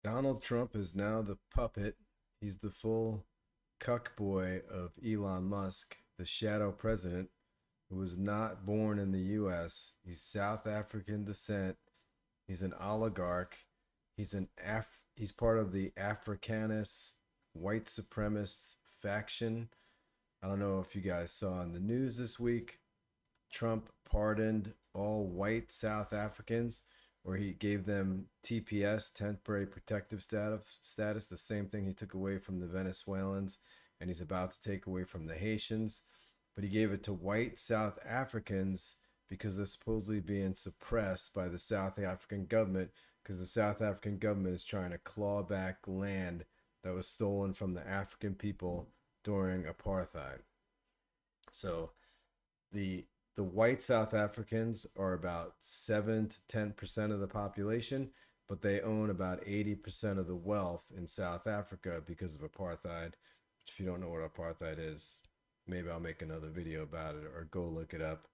Donald Trump is now the puppet. He's the full cuck boy of Elon Musk, the shadow president who was not born in the US. He's South African descent. He's an oligarch. He's part of the Africanist white supremacist faction. I don't know if you guys saw in the news this week, Trump pardoned all white South Africans, where he gave them TPS, temporary protective status, the same thing he took away from the Venezuelans, and he's about to take away from the Haitians. But he gave it to white South Africans because they're supposedly being suppressed by the South African government because the South African government is trying to claw back land that was stolen from the African people during apartheid. So the the white South Africans are about 7 to 10% of the population, but they own about 80% of the wealth in South Africa because of apartheid. If you don't know what apartheid is, maybe I'll make another video about it or go look it up.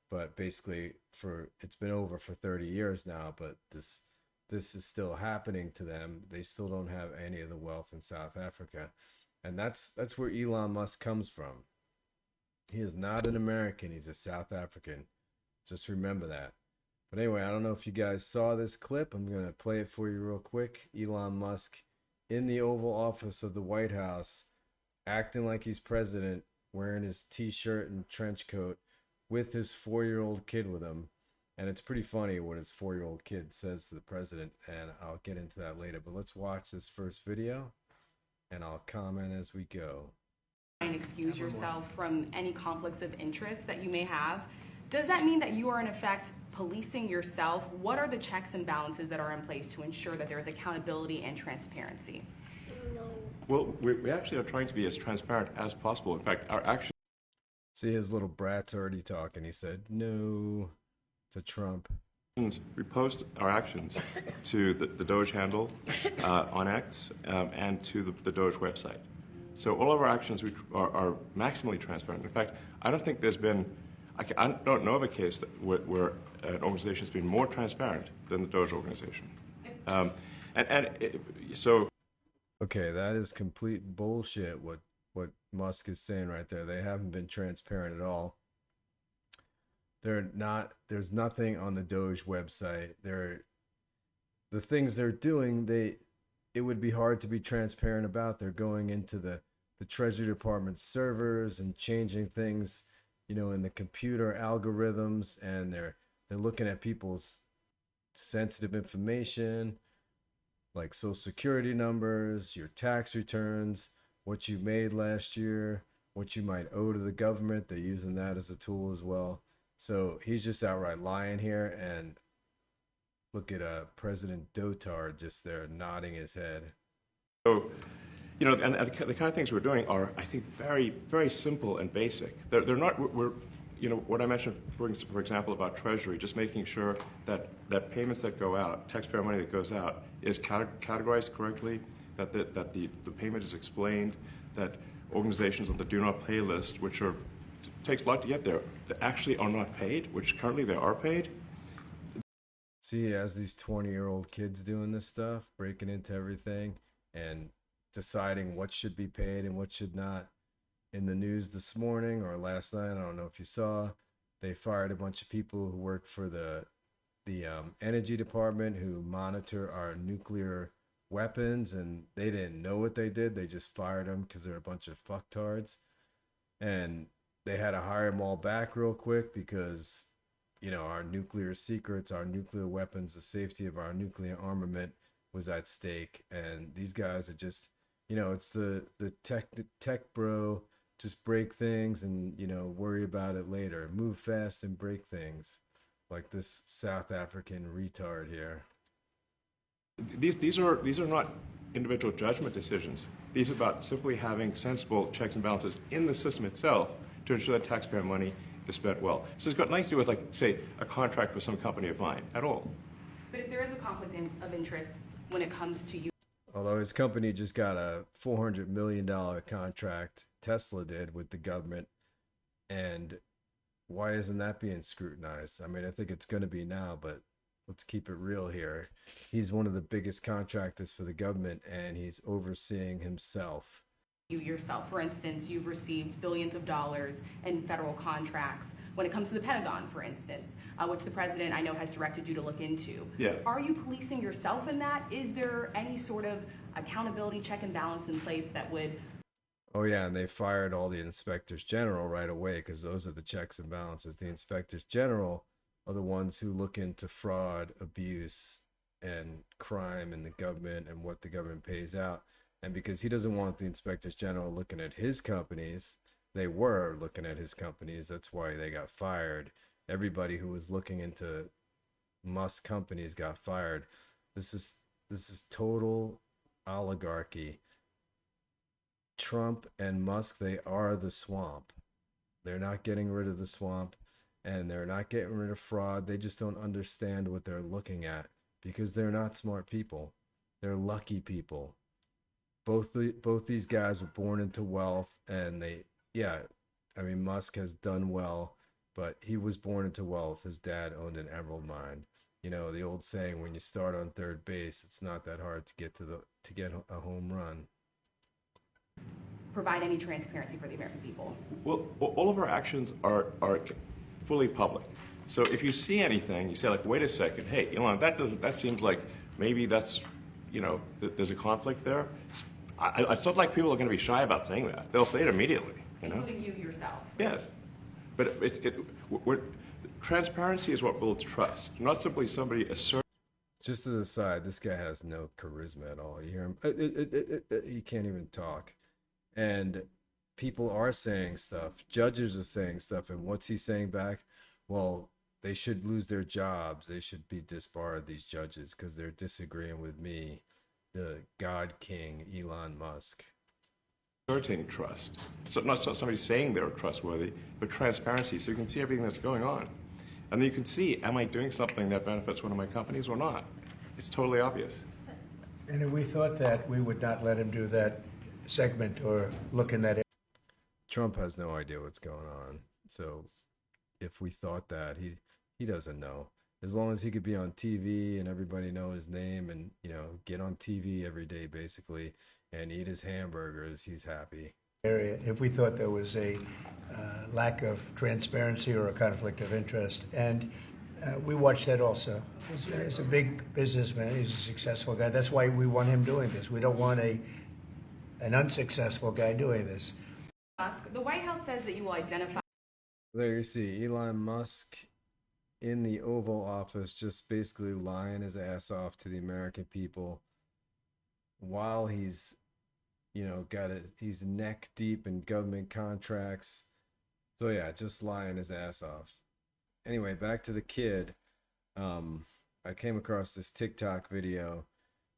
But basically, for it's been over for 30 years now, but this is still happening to them. They still don't have any of the wealth in South Africa, and that's where Elon Musk comes from. He is not an American. He's a South African. Just remember that. But anyway, I don't know if you guys saw this clip. I'm going to play it for you real quick. Elon Musk in the Oval Office of the White House, acting like he's president, wearing his t shirt and trench coat with his 4-year-old kid with him. And it's pretty funny what his 4-year-old kid says to the president. And I'll get into that later. But let's watch this first video and I'll comment as we go. And excuse yourself from any conflicts of interest that you may have. Does that mean that you are in effect policing yourself? What are the checks and balances that are in place to ensure that there is accountability and transparency? Well, we actually are trying to be as transparent as possible. In fact, our actions. See, his little brat's already talking. He said no to Trump. We post our actions to the Doge handle on X and to the Doge website. So all of our actions are maximally transparent. In fact, I don't think there's been, I don't know of a case where an organization has been more transparent than the Doge organization. So. Okay, that is complete bullshit. What Musk is saying right there. They haven't been transparent at all. They're not. There's nothing on the Doge website. The things they're doing. It would be hard to be transparent about. They're going into the Treasury Department servers and changing things, in the computer algorithms, and they're looking at people's sensitive information like social security numbers, your tax returns, what you made last year, what you might owe to the government. They're using that as a tool as well. So he's just outright lying here, and look at President Dotard just there nodding his head. So, and the kind of things we're doing are, I think, very, very simple and basic. They're not, what I mentioned, for example, about Treasury, just making sure that payments that go out, taxpayer money that goes out, is categorized correctly, that the payment is explained, that organizations on the do not pay list, which takes a lot to get there, that actually are not paid, which currently they are paid. See, he has these 20-year-old kids doing this stuff, breaking into everything and deciding what should be paid and what should not. In the news this morning or last night, I don't know if you saw, they fired a bunch of people who worked for the energy department who monitor our nuclear weapons, and they didn't know what they did. They just fired them because they're a bunch of fucktards, and they had to hire them all back real quick because our nuclear secrets, our nuclear weapons, the safety of our nuclear armament was at stake. And these guys are just, it's the tech bro, just break things and, worry about it later. Move fast and break things, like this South African retard here. These are not individual judgment decisions. These are about simply having sensible checks and balances in the system itself to ensure that taxpayer money is spent well. So it's got nothing to do with, like, say, a contract with some company of mine at all. But if there is a conflict of interest when it comes to you. Although his company just got a $400 million contract, Tesla did, with the government. And why isn't that being scrutinized? I mean, I think it's going to be now, but let's keep it real here. He's one of the biggest contractors for the government, and he's overseeing himself. You yourself, for instance, you've received billions of dollars in federal contracts when it comes to the Pentagon, for instance, which the president, I know, has directed you to look into. Yeah. Are you policing yourself in that? Is there any sort of accountability check and balance in place that would... Oh yeah, and they fired all the inspectors general right away, because those are the checks and balances. The inspectors general are the ones who look into fraud, abuse, and crime in the government and what the government pays out. And because he doesn't want the inspectors general looking at his companies, they were looking at his companies. That's why they got fired. Everybody who was looking into Musk companies got fired. This is total oligarchy. Trump and Musk, they are the swamp. They're not getting rid of the swamp, and they're not getting rid of fraud. They just don't understand what they're looking at, because they're not smart people. They're lucky people. Both these guys were born into wealth, and Musk has done well, but he was born into wealth. His dad owned an emerald mine. You know, the old saying, when you start on third base, it's not that hard to get a home run. Provide any transparency for the American people? Well, all of our actions are fully public. So if you see anything, you say, like, wait a second, hey, Elon, that seems like maybe that's, there's a conflict there. It's not like people are going to be shy about saying that. They'll say it immediately, Including you yourself? Yes. But transparency is what builds trust, not simply somebody asserting. Just as a side, this guy has no charisma at all. You hear him? He can't even talk. And people are saying stuff. Judges are saying stuff. And what's he saying back? Well, they should lose their jobs. They should be disbarred, these judges, because they're disagreeing with me, the God King, Elon Musk. Asserting trust. So not somebody saying they're trustworthy, but transparency, so you can see everything that's going on. And then you can see, am I doing something that benefits one of my companies or not? It's totally obvious. And if we thought that, we would not let him do that segment or look in that area. Trump has no idea what's going on. So if we thought that, he doesn't know. As long as he could be on TV and everybody know his name and, get on TV every day basically and eat his hamburgers, he's happy. If we thought there was a lack of transparency or a conflict of interest. And we watched that also. He's a big businessman. He's a successful guy. That's why we want him doing this. We don't want an unsuccessful guy doing this. Musk, the White House says that you will identify... There you see Elon Musk in the Oval Office just basically lying his ass off to the American people while he's he's neck deep in government contracts. So yeah, just lying his ass off. Anyway, back to the kid. I came across this TikTok video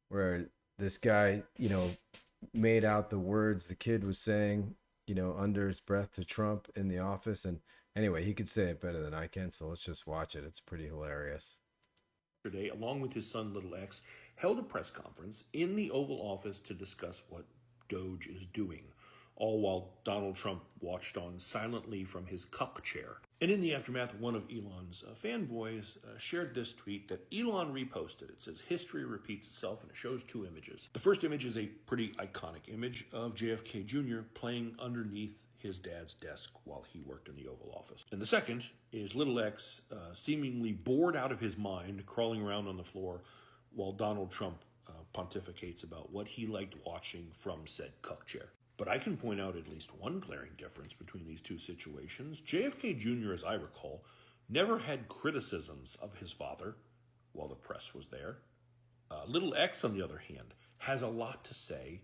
where this guy, made out the words the kid was saying, under his breath to Trump in the office. And anyway, he could say it better than I can, so let's just watch it. It's pretty hilarious. Yesterday, along with his son, Little X, held a press conference in the Oval Office to discuss what Doge is doing, all while Donald Trump watched on silently from his cuck chair. And in the aftermath, one of Elon's fanboys shared this tweet that Elon reposted. It says, "History repeats itself," and it shows two images. The first image is a pretty iconic image of JFK Jr. playing underneath his dad's desk while he worked in the Oval Office. And the second is Little X seemingly bored out of his mind, crawling around on the floor while Donald Trump pontificates about what he liked watching from said cuck chair. But I can point out at least one glaring difference between these two situations. JFK Jr., as I recall, never had criticisms of his father while the press was there. Little X, on the other hand, has a lot to say.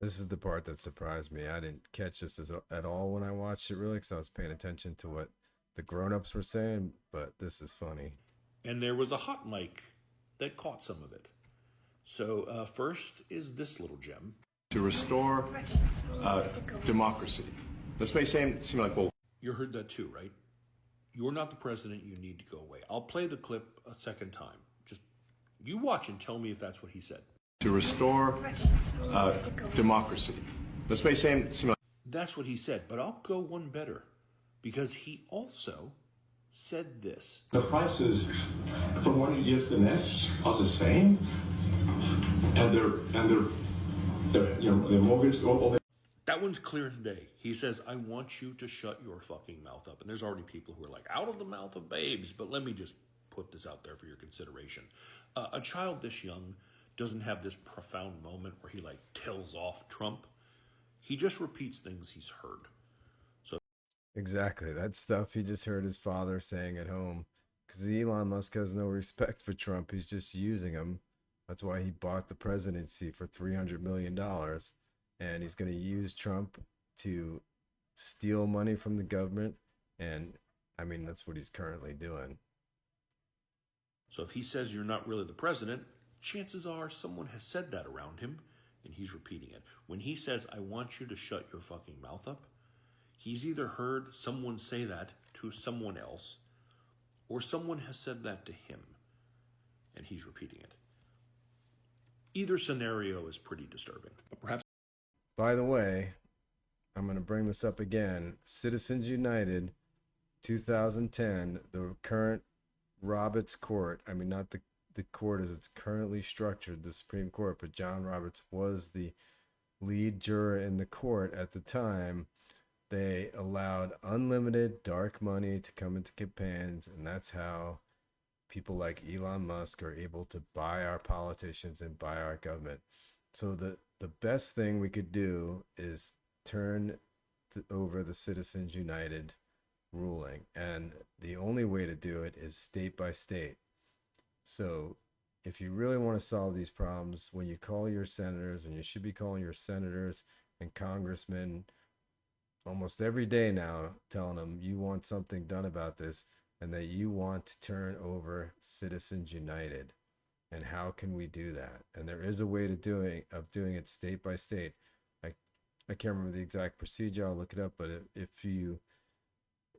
This is the part that surprised me. I didn't catch this at all when I watched it, really, because I was paying attention to what the grown-ups were saying, but this is funny. And there was a hot mic that caught some of it. So first is this little gem. To restore democracy. This may seem like bull. You heard that too, right? You're not the president. You need to go away. I'll play the clip a second time. Just you watch and tell me if that's what he said. To restore democracy. This may seem like... That's what he said, but I'll go one better, because he also said this. The prices from one year to the next are the same, and their mortgage, all That one's clear as day. He says, I want you to shut your fucking mouth up. And there's already people who are like, out of the mouth of babes. But let me just put this out there for your consideration. A child this young doesn't have this profound moment where he like tells off Trump. He just repeats things he's heard. Exactly. That stuff he just heard his father saying at home. Because Elon Musk has no respect for Trump. He's just using him. That's why he bought the presidency for $300 million. And he's going to use Trump to steal money from the government. And I mean, that's what he's currently doing. So if he says you're not really the president, chances are someone has said that around him and he's repeating it. When he says, I want you to shut your fucking mouth up, he's either heard someone say that to someone else or someone has said that to him and he's repeating it. Either scenario is pretty disturbing. But perhaps. By the way, I'm going to bring this up again. Citizens United, 2010, the current Roberts Court, I mean, not the court as it's currently structured, the Supreme Court, but John Roberts was the lead juror in the court at the time. They allowed unlimited dark money to come into campaigns, and that's how people like Elon Musk are able to buy our politicians and buy our government. So the best thing we could do is turn over the Citizens United ruling, and the only way to do it is state by state. So if you really want to solve these problems, when you call your senators, and you should be calling your senators and congressmen almost every day now, telling them you want something done about this and that you want to turn over Citizens United. And how can we do that? And there is a way to doing it state by state. I can't remember the exact procedure. I'll look it up. But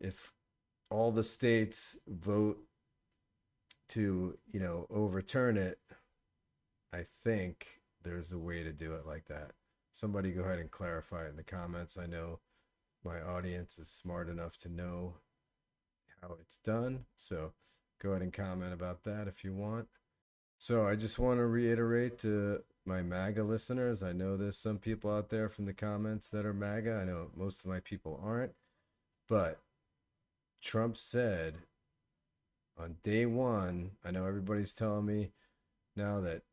if all the states vote to, overturn it, I think there's a way to do it like that. Somebody go ahead and clarify it in the comments. I know my audience is smart enough to know how it's done. So go ahead and comment about that if you want. So I just want to reiterate to my MAGA listeners, I know there's some people out there from the comments that are MAGA. I know most of my people aren't. But Trump said on day one, I know everybody's telling me now that,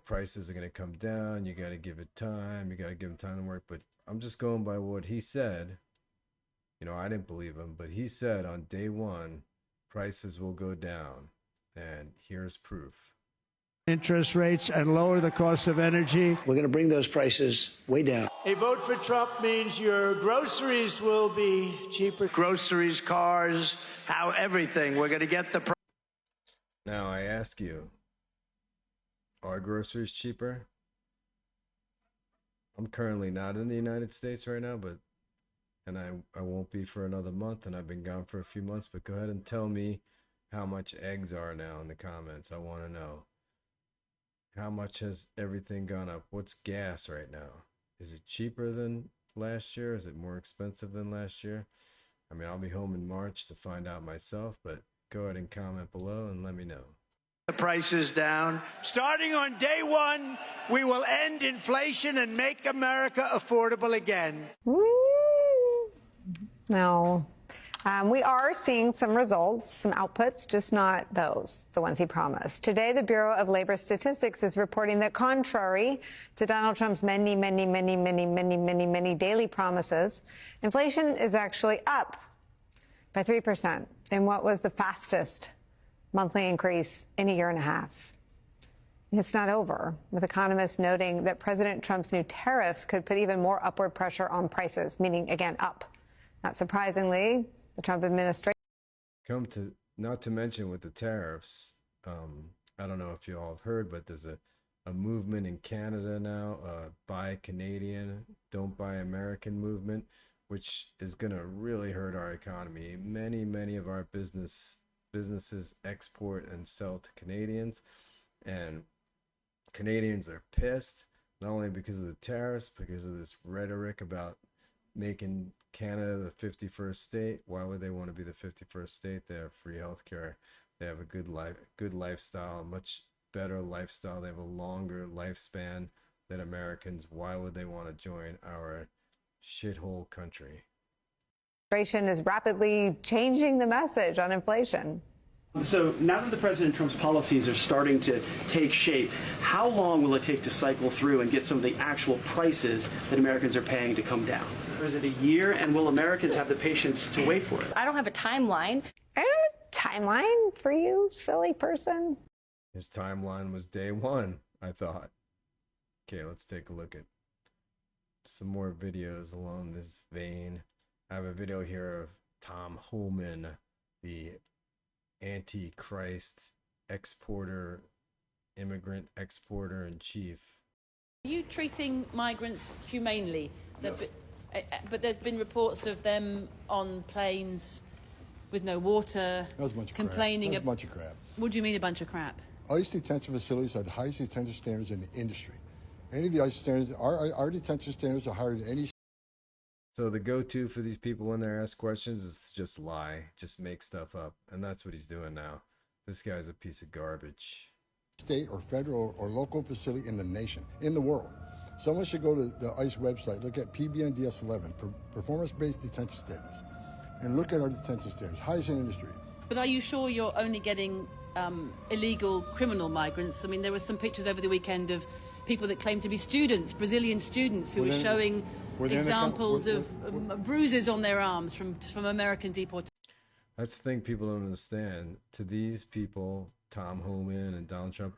prices are going to come down. You got to give it time. You got to give him time to work. But I'm just going by what he said. I didn't believe him, but he said on day one, prices will go down. And here's proof. Interest rates and lower the cost of energy. We're going to bring those prices way down. A vote for Trump means your groceries will be cheaper. Groceries, cars, everything. We're going to get the price. Now I ask you, are groceries cheaper? I'm currently not in the United States right now, and I won't be for another month, and I've been gone for a few months, but go ahead and tell me how much eggs are now in the comments. I want to know. How much has everything gone up? What's gas right now? Is it cheaper than last year? Is it more expensive than last year? I mean, I'll be home in March to find out myself, but go ahead and comment below and let me know. The prices down. Starting on day one, we will end inflation and make America affordable again. No. We are seeing some results, some outputs, just not the ones he promised. Today, the Bureau of Labor Statistics is reporting that contrary to Donald Trump's many daily promises, inflation is actually up by 3% in what was the fastest monthly increase in a year and a half. It's not over, with economists noting that President Trump's new tariffs could put even more upward pressure on prices, meaning, again, up. Not surprisingly, the Trump administration. Not to mention with the tariffs, I don't know if you all have heard, but there's a movement in Canada now, buy Canadian, don't buy American movement, which is going to really hurt our economy. Many of our businesses export and sell to Canadians, and Canadians are pissed, not only because of the tariffs, because of this rhetoric about making Canada the 51st state. Why would they want to be the 51st state? They have free healthcare. They have a good lifestyle, a much better lifestyle. They have a longer lifespan than Americans. Why would they want to join our shithole country? Administration is rapidly changing the message on inflation. So now that the President Trump's policies are starting to take shape, how long will it take to cycle through and get some of the actual prices that Americans are paying to come down? Or is it a year, and will Americans have the patience to wait for it? I don't have a timeline. I don't have a timeline for you, silly person. His timeline was day one, I thought. Okay, let's take a look at some more videos along this vein. I have a video here of Tom Homan, the Antichrist exporter, immigrant exporter in chief. Are you treating migrants humanely? Yes. But there's been reports of them on planes with no water, That was a bunch of complaining. crap. That was a bunch of crap. What do you mean a bunch of crap? ICE detention facilities have the highest detention standards in the industry. Any of the ICE standards, our detention standards are higher than any. So the go-to for these people when they're asked questions is to just lie, just make stuff up. And that's what he's doing now. This guy's a piece of garbage. State or federal or local facility in the nation, in the world. Someone should go to the ICE website, look at PBNDS 11, performance-based detention standards, and look at our detention standards, highest in industry. But are you sure you're only getting illegal criminal migrants? I mean, there were some pictures over the weekend of people that claim to be students, Brazilian students, who were showing examples of bruises on their arms from American deportation. That's the thing people don't understand. To these people, Tom Homan and Donald Trump,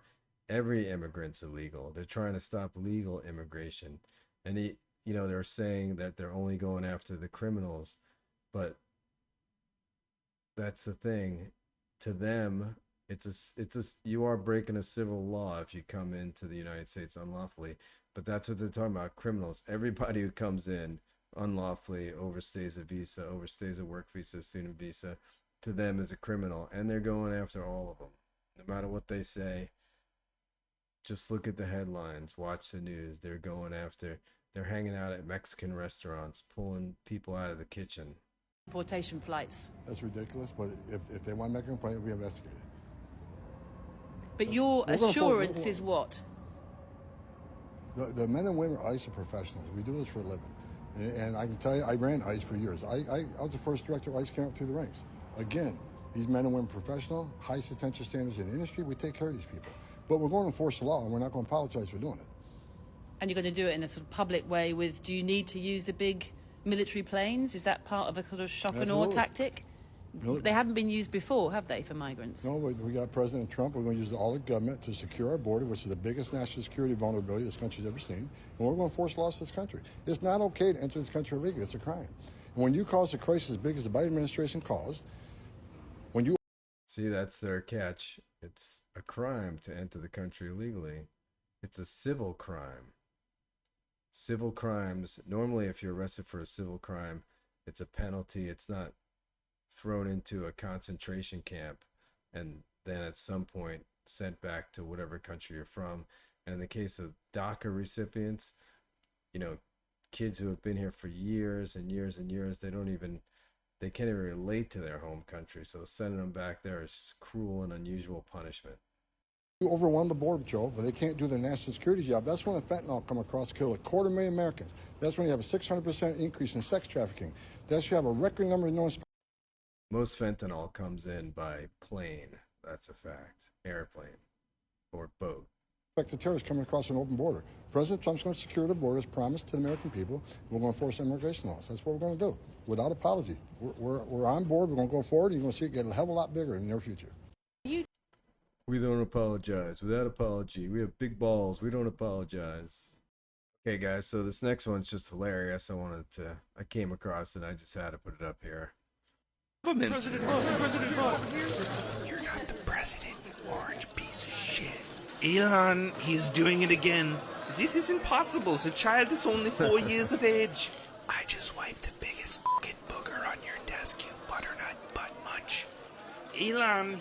every immigrant's illegal. They're trying to stop legal immigration. And they're saying that they're only going after the criminals. But that's the thing. To them, you are breaking a civil law if you come into the United States unlawfully. But that's what they're talking about, criminals. Everybody who comes in unlawfully, overstays a visa, overstays a work visa, student visa, to them is a criminal. And they're going after all of them. No matter what they say, just look at the headlines, watch the news. They're hanging out at Mexican restaurants, pulling people out of the kitchen. Deportation flights. That's ridiculous, but if they want to make a complaint, it'll be investigated. But your assurance is what? The men and women at ICE are professionals. We do this for a living. And I can tell you, I ran ICE for years. I was the first director of ICE came up through the ranks. Again, these men and women are professional, highest detention standards in the industry. We take care of these people. But we're going to enforce the law, and we're not going to apologize for doing it. And you're going to do it in a sort of public way do you need to use the big military planes? Is that part of a sort of shock and awe tactic? No. They haven't been used before, have they, for migrants? No, we got President Trump. We're going to use all the government to secure our border, which is the biggest national security vulnerability this country's ever seen. And we're going to enforce laws to this country. It's not okay to enter this country illegally. It's a crime. And when you cause a crisis as big as the Biden administration caused, See, that's their catch. It's a crime to enter the country illegally. It's a civil crime. Civil crimes, normally if you're arrested for a civil crime, it's a penalty. It's not thrown into a concentration camp and then at some point sent back to whatever country you're from. And in the case of DACA recipients, kids who have been here for years and years and years, they can't even relate to their home country. So sending them back there is just cruel and unusual punishment. You overwhelm the Border Patrol, but they can't do their national security job. That's when the fentanyl come across, killed 250,000 Americans. That's when you have a 600% increase in sex trafficking. That's when you have a record number of known. Most fentanyl comes in by plane. That's a fact. Airplane or boat. The terrorists coming across an open border. President Trump's going to secure the border as promised to the American people. We're going to enforce immigration laws. That's what we're going to do, without apology. We're on board. We're going to go forward. You're going to see it get a hell of a lot bigger in the near future. We don't apologize. Without apology. We have big balls. We don't apologize. Okay, guys, so this next one's just hilarious. I came across it. I just had to put it up here. President Musk. You're not the president, you orange piece of shit. Elon, he's doing it again. This isn't possible. The child is only 4 years of age. I just wiped the biggest fucking booger on your desk, you butternut butt munch. Elon,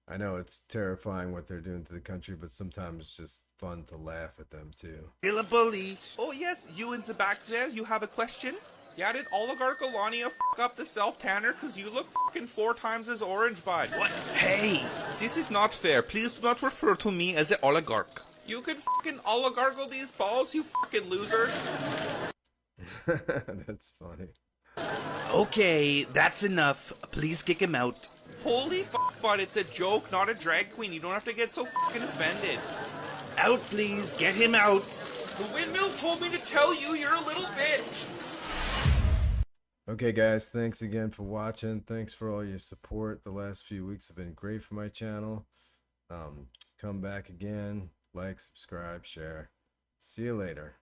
I know it's terrifying what they're doing to the country, but sometimes it's just fun to laugh at them too. Still a bully. Oh yes, you in the back there, you have a question? Yeah, did Oligarch Alania fuck up the self-tanner? Cause you look fucking 4 times as orange, bud. What? Hey, this is not fair. Please do not refer to me as an oligarch. You could fucking oligargle these balls, you fucking loser. That's funny. Okay, that's enough. Please kick him out. Holy fuck, bud, it's a joke, not a drag queen. You don't have to get so fucking offended. Out, please. Get him out. The windmill told me to tell you you're a little bitch. Okay, guys, thanks again for watching. Thanks for all your support. The last few weeks have been great for my channel. Come back again. Like, subscribe, share. See you later.